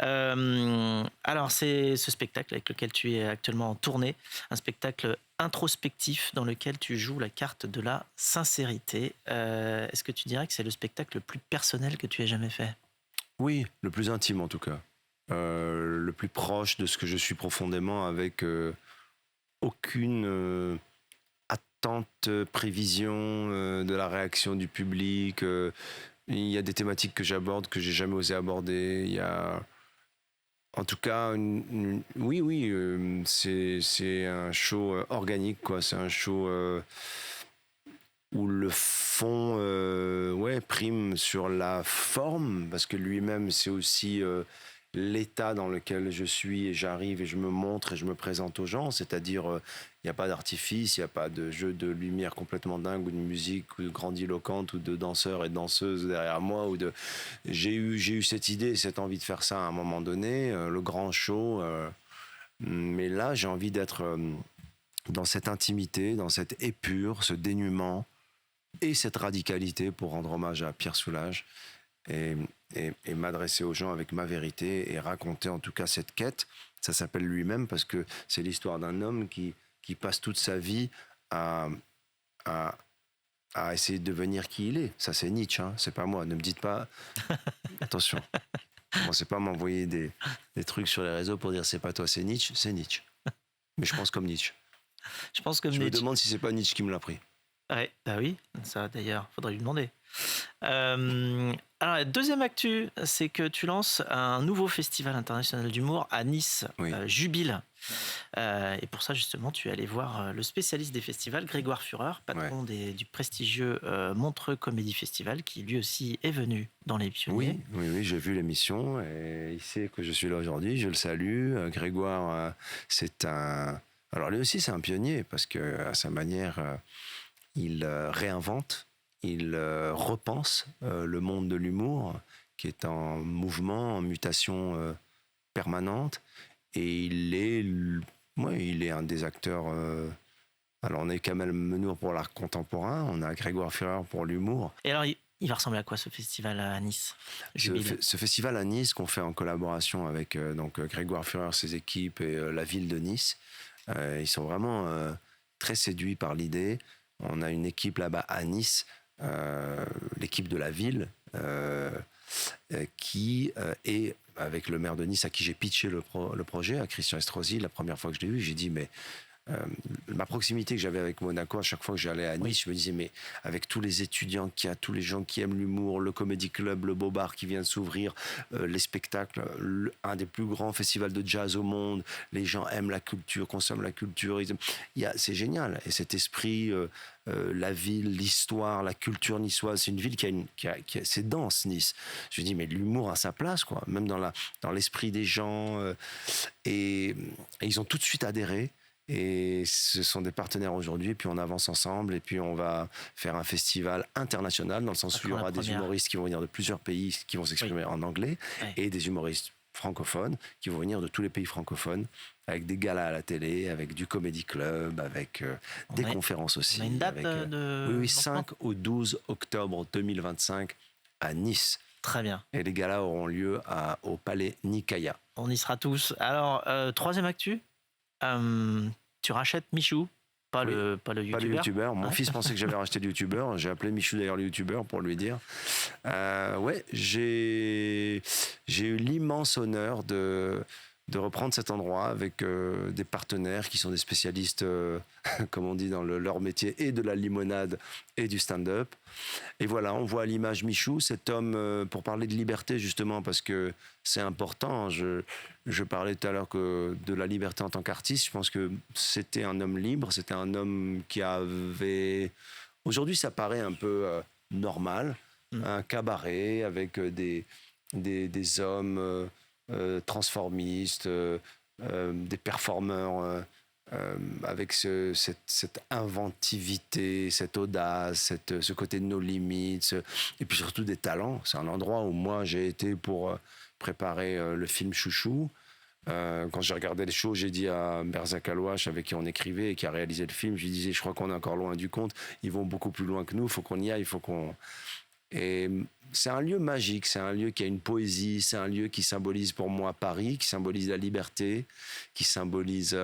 Alors, c'est ce spectacle avec lequel tu es actuellement en tournée, un spectacle introspectif dans lequel tu joues la carte de la sincérité. Est-ce que tu dirais que c'est le spectacle le plus personnel que tu aies jamais fait ? Oui, le plus intime en tout cas. Le plus proche de ce que je suis profondément, avec aucune attente, prévision de la réaction du public. Il y a des thématiques que j'aborde que j'ai jamais osé aborder. Il y a, en tout cas, oui, c'est un show organique, quoi. C'est un show où le fond prime sur la forme, parce que lui-même, c'est aussi l'état dans lequel je suis et j'arrive et je me montre et je me présente aux gens, c'est-à-dire il n'y a pas d'artifice, il n'y a pas de jeu de lumière complètement dingue ou de musique grandiloquente ou de danseurs et de danseuses derrière moi, j'ai eu cette idée, cette envie de faire ça à un moment donné, le grand show, mais là j'ai envie d'être dans cette intimité, dans cette épure, ce dénuement et cette radicalité pour rendre hommage à Pierre Soulages et m'adresser aux gens avec ma vérité et raconter en tout cas cette quête. Ça s'appelle Lui-même parce que c'est l'histoire d'un homme qui passe toute sa vie à essayer de devenir qui il est. Ça, c'est Nietzsche, hein, c'est pas moi. Ne me dites pas... Attention. Commencez pas à m'envoyer des trucs sur les réseaux pour dire c'est pas toi, c'est Nietzsche. C'est Nietzsche. Mais je pense comme Nietzsche. Je pense comme Je Nietzsche. me demande si c'est pas Nietzsche qui me l'a pris. Ouais, bah oui, ça d'ailleurs, faudrait lui demander. Alors, la deuxième actu, c'est que tu lances un nouveau festival international d'humour à Nice, Oui. Jubile. Et pour ça, justement, tu es allé voir le spécialiste des festivals, Grégoire Fureur, patron du prestigieux Montreux Comédie Festival, qui lui aussi est venu dans les Pionniers. Oui, j'ai vu l'émission et il sait que je suis là aujourd'hui. Je le salue. Grégoire, c'est un... Alors lui aussi, c'est un pionnier parce qu'à sa manière, il réinvente, il repense le monde de l'humour qui est en mouvement, en mutation permanente. Et il est un des acteurs... alors on a Kamel Menour pour l'art contemporain, on a Grégoire Fureur pour l'humour. Et alors, il va ressembler à quoi ce festival à Nice, ce festival à Nice qu'on fait en collaboration avec Grégoire Fureur, ses équipes et la ville de Nice, ils sont vraiment très séduits par l'idée. On a une équipe là-bas à Nice, l'équipe de la ville, qui est avec le maire de Nice à qui j'ai pitché le projet, à Christian Estrosi. La première fois que je l'ai vu, j'ai dit mais ma proximité que j'avais avec Monaco, à chaque fois que j'allais à Nice, je me disais mais avec tous les étudiants qu'il y a, tous les gens qui aiment l'humour, le Comedy Club, le Beau Bar qui vient de s'ouvrir, les spectacles, un des plus grands festivals de jazz au monde, les gens aiment la culture, consomment la culture, c'est génial. Et cet esprit, la ville, l'histoire, la culture niçoise, c'est une ville c'est dense, Nice. Je me dis mais l'humour a sa place, quoi, même dans l'esprit des gens, et ils ont tout de suite adhéré. Et ce sont des partenaires aujourd'hui, et puis on avance ensemble, et puis on va faire un festival international, dans le sens où il y aura des humoristes qui vont venir de plusieurs pays, qui vont s'exprimer en anglais, et des humoristes francophones qui vont venir de tous les pays francophones, avec des galas à la télé, avec du Comedy Club, avec des conférences aussi. On a une date Oui, 5 au 12 octobre 2025 à Nice. Très bien. Et les galas auront lieu au Palais Nicaïa. On y sera tous. Alors, troisième actu, tu rachètes Michou, pas le youtubeur. Pas le youtubeur. Mon fils pensait que j'avais racheté le youtubeur. J'ai appelé Michou d'ailleurs le youtubeur pour lui dire. J'ai eu l'immense honneur de de reprendre cet endroit avec des partenaires qui sont des spécialistes, comme on dit dans leur métier, et de la limonade et du stand-up. Et voilà, on voit à l'image Michou, cet homme, pour parler de liberté justement, parce que c'est important. Je parlais tout à l'heure de la liberté en tant qu'artiste. Je pense que c'était un homme libre, c'était un homme qui avait... Aujourd'hui, ça paraît un peu normal, un cabaret avec des hommes... transformistes, des performeurs avec cette inventivité, cette audace, ce côté de nos limites, et puis surtout des talents. C'est un endroit où moi j'ai été pour préparer le film Chouchou. Quand j'ai regardé le show, j'ai dit à Berzak Alouache, avec qui on écrivait et qui a réalisé le film, je lui disais, je crois qu'on est encore loin du compte, ils vont beaucoup plus loin que nous, il faut qu'on y aille, il faut qu'on... Et c'est un lieu magique, c'est un lieu qui a une poésie, c'est un lieu qui symbolise pour moi Paris, qui symbolise la liberté, qui symbolise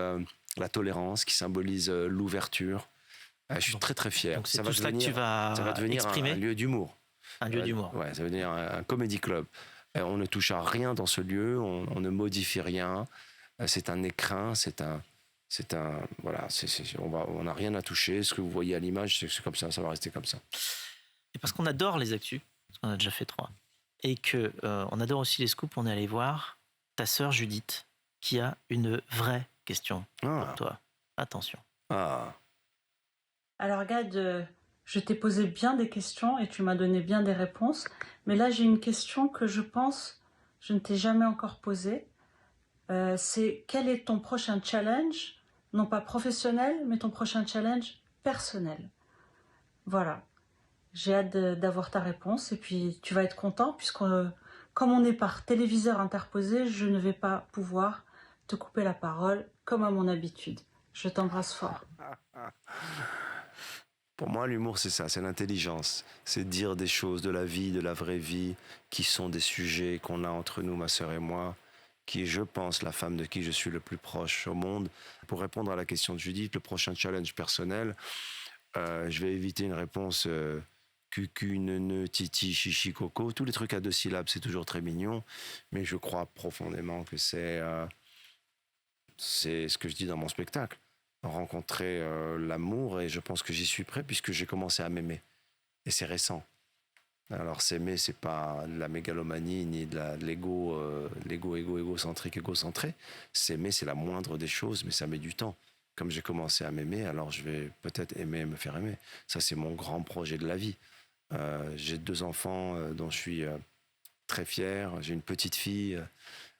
la tolérance, qui symbolise l'ouverture. Je suis très très fier. Donc c'est tout cela que tu vas exprimer. Un lieu d'humour. Un lieu d'humour. Ouais, ça veut dire un comedy club. On ne touche à rien dans ce lieu, on ne modifie rien. C'est un écrin, voilà, on n'a rien à toucher. Ce que vous voyez à l'image, c'est comme ça va rester comme ça. Et parce qu'on adore les actus, parce qu'on a déjà fait 3, et que on adore aussi les scoops, on est allé voir ta sœur Judith, qui a une vraie question pour toi. Attention. Alors Gad, je t'ai posé bien des questions et tu m'as donné bien des réponses, mais là j'ai une question que je pense je ne t'ai jamais encore posée. C'est quel est ton prochain challenge, non pas professionnel, mais ton prochain challenge personnel. Voilà. J'ai hâte d'avoir ta réponse et puis tu vas être content puisque comme on est par téléviseur interposé, je ne vais pas pouvoir te couper la parole comme à mon habitude. Je t'embrasse fort. Pour moi, l'humour, c'est ça, c'est l'intelligence. C'est dire des choses de la vie, de la vraie vie, qui sont des sujets qu'on a entre nous, ma sœur et moi, qui est, je pense, la femme de qui je suis le plus proche au monde. Pour répondre à la question de Judith, le prochain challenge personnel, je vais éviter une réponse... cucu, neuneu, titi, chichi, coco, tous les trucs à 2 syllabes, c'est toujours très mignon, mais je crois profondément que c'est ce que je dis dans mon spectacle, rencontrer l'amour, et je pense que j'y suis prêt puisque j'ai commencé à m'aimer, et c'est récent. Alors s'aimer, c'est pas de la mégalomanie ni de égocentré. S'aimer, c'est la moindre des choses, mais ça met du temps. Comme j'ai commencé à m'aimer, alors je vais peut-être aimer et me faire aimer. Ça, c'est mon grand projet de la vie. J'ai 2 enfants dont je suis très fier. J'ai une petite fille,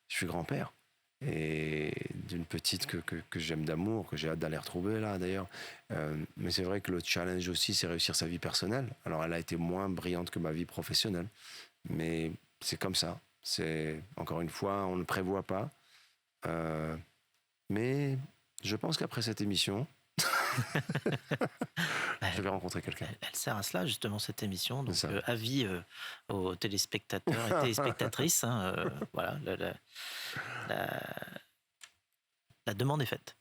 je suis grand-père. Et d'une petite que j'aime d'amour, que j'ai hâte d'aller retrouver là d'ailleurs. Mais c'est vrai que le challenge aussi, c'est réussir sa vie personnelle. Alors elle a été moins brillante que ma vie professionnelle. Mais c'est comme ça. Encore une fois, on ne prévoit pas. Mais je pense qu'après cette émission... je vais rencontrer quelqu'un. Elle sert à cela justement, cette émission. Donc avis aux téléspectateurs et téléspectatrices. Voilà, la demande est faite.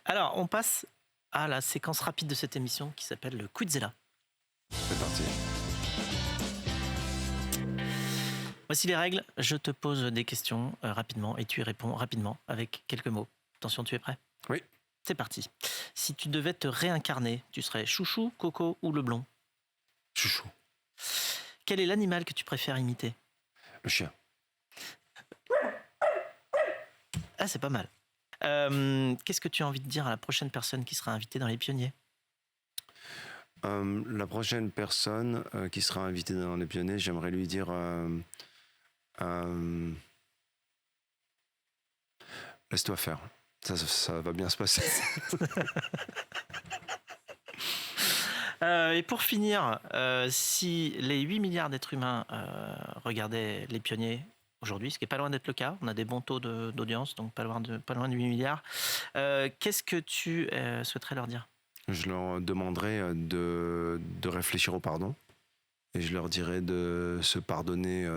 Alors on passe à la séquence rapide de cette émission qui s'appelle le Quizella. C'est parti. Voici les règles. Je te pose des questions rapidement et tu y réponds rapidement avec quelques mots. Attention, tu es prêt ? Oui. C'est parti. Si tu devais te réincarner, tu serais Chouchou, Coco ou Leblond ? Chouchou. Quel est l'animal que tu préfères imiter ? Le chien. Ah, c'est pas mal. Qu'est-ce que tu as envie de dire à la prochaine personne qui sera invitée dans Les Pionniers ? La prochaine personne qui sera invitée dans Les Pionniers, j'aimerais lui dire... laisse-toi faire. Ça va bien se passer. Et pour finir, si les 8 milliards d'êtres humains regardaient Les Pionniers aujourd'hui, ce qui n'est pas loin d'être le cas, on a des bons taux d'audience, donc pas loin de 8 milliards, qu'est-ce que tu souhaiterais leur dire ? Je leur demanderais de réfléchir au pardon, et je leur dirais de se pardonner...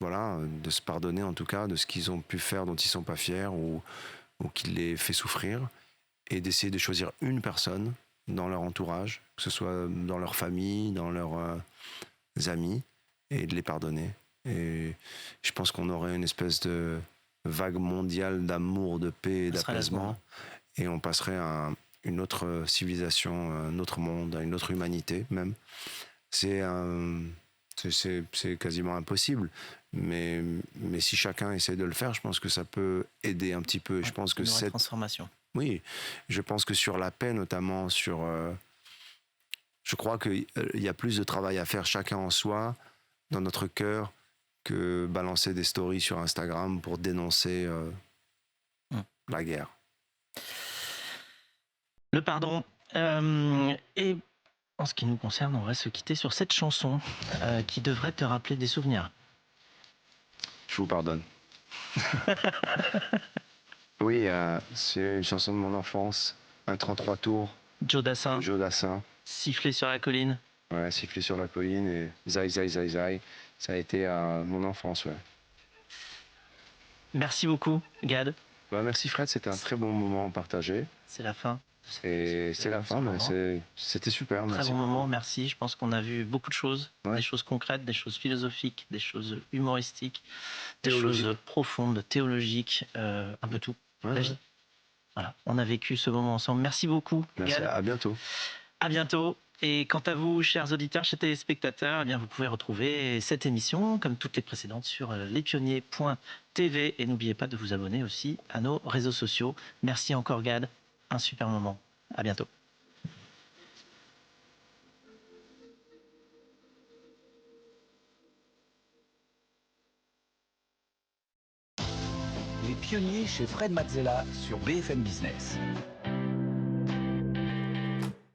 de se pardonner en tout cas de ce qu'ils ont pu faire dont ils ne sont pas fiers ou qui les fait souffrir, et d'essayer de choisir une personne dans leur entourage, que ce soit dans leur famille, dans leurs amis, et de les pardonner. Et je pense qu'on aurait une espèce de vague mondiale d'amour, de paix et Ce serait la d'apaisement. Et on passerait à une autre civilisation, un autre monde, à une autre humanité même. C'est quasiment impossible. Mais si chacun essaie de le faire, je pense que ça peut aider un petit peu. Et je pense que cette transformation. Oui, je pense que sur la paix, notamment sur... je crois qu'il y a plus de travail à faire chacun en soi, dans notre cœur, que balancer des stories sur Instagram pour dénoncer la guerre. Le pardon. Et en ce qui nous concerne, on va se quitter sur cette chanson qui devrait te rappeler des souvenirs. Je vous pardonne. Oui, c'est une chanson de mon enfance, un 33 tours. Joe Dassin. Joe Dassin. Siffler sur la colline. Ouais, Siffler sur la colline et Zai Zai Zai Zai. Ça a été mon enfance, ouais. Merci beaucoup, Gad. Bah, merci Fred, c'était un très bon moment partagé. C'est la fin. Et c'est la fin, mais c'était super. Très merci. bon moment, merci. Je pense qu'on a vu beaucoup de choses, des choses concrètes, des choses philosophiques, des choses humoristiques, des choses profondes, théologiques, un peu tout. Ouais. Voilà, on a vécu ce moment ensemble. Merci beaucoup. Merci, Gad. à bientôt. À bientôt. Et quant à vous, chers auditeurs, chers téléspectateurs, eh bien, vous pouvez retrouver cette émission, comme toutes les précédentes, sur lespionniers.tv. Et n'oubliez pas de vous abonner aussi à nos réseaux sociaux. Merci encore, Gad. Un super moment. À bientôt. Les pionniers chez Fred Mazzella sur BFM Business.